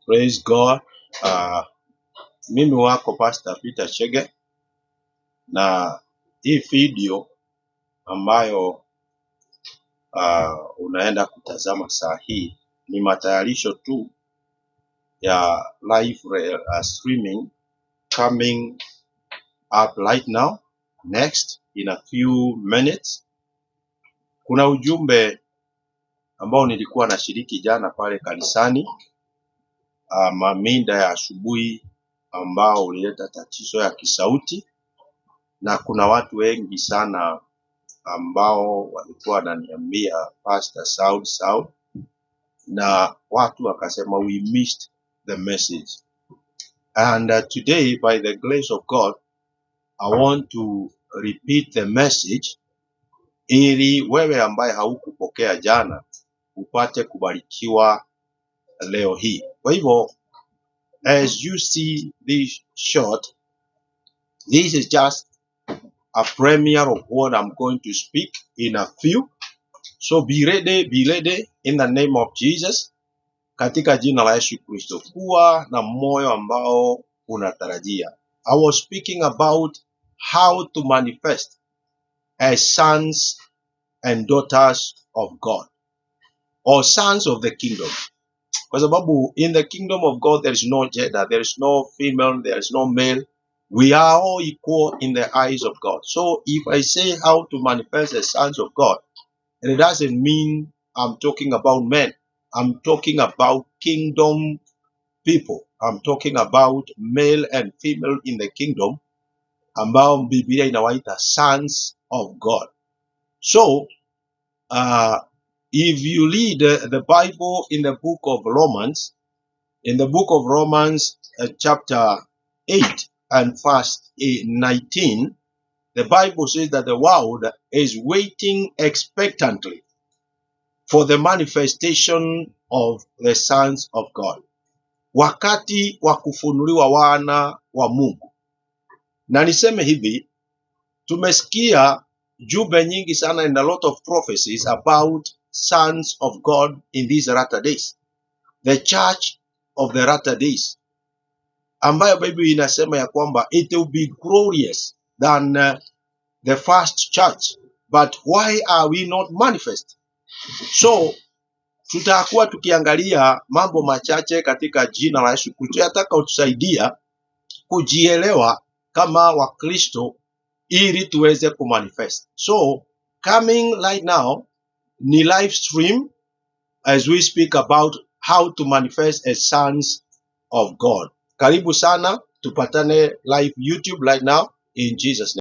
Praise God. Mimi wako Pastor Peter Chege, na hii video ambayo unaenda kutazama saa hii ni matayarisho tu ya live streaming coming up right now, next in a few minutes. Kuna ujumbe ambao nilikuwa nashiriki jana pale kanisani, maminda ya asubuhi, ambao ulileta tatizo ya kisauti, na kuna watu wengi sana ambao walikuwa wananiambia Pastor sound, na watu wakasema we missed the message. And today by the grace of God I want to repeat the message ili wewe ambaye haukupokea jana upate kubarikiwa leo hii. Kwa hivyo, as you see this short, this is just a premiere of what I'm going to speak in a few. So be ready in the name of Jesus. Katika jina la Yesu Kristo, kuwa na moyo ambao unatarajia. I was speaking about how to manifest as sons and daughters of God, or sons of the kingdom. Kwa sababu in the kingdom of God there is no gender, there is no female, there is no male. We are all equal in the eyes of God. So if I say how to manifest as sons of God, it doesn't mean I'm talking about men. I'm talking about kingdom people. I'm talking about male and female in the kingdom, ambao Biblia inawaita sons of God. So, if you read the Bible in the book of Romans, chapter 8 and verse 19, the Bible says that the world is waiting expectantly for the manifestation of the sons of God. Wakati wa kufunuliwa wana wa Mungu. Na niseme hivi, tumesikia jumbe nyingi sana and a lot of prophecies about sons of God in these latter days. The church of the latter days, ambayo Bible inasema ya kwamba it will be glorious than the first church. But why are we not manifest? So, tutakuwa tukiangalia mambo machache katika jina la Yesu Kristo. Yataka utusaidia kujielewa kama Wakristo ili tuweze kumanifest. So, coming right now ni live stream as we speak about how to manifest as sons of God. Karibu sana, tupatane live YouTube right now in Jesus' name.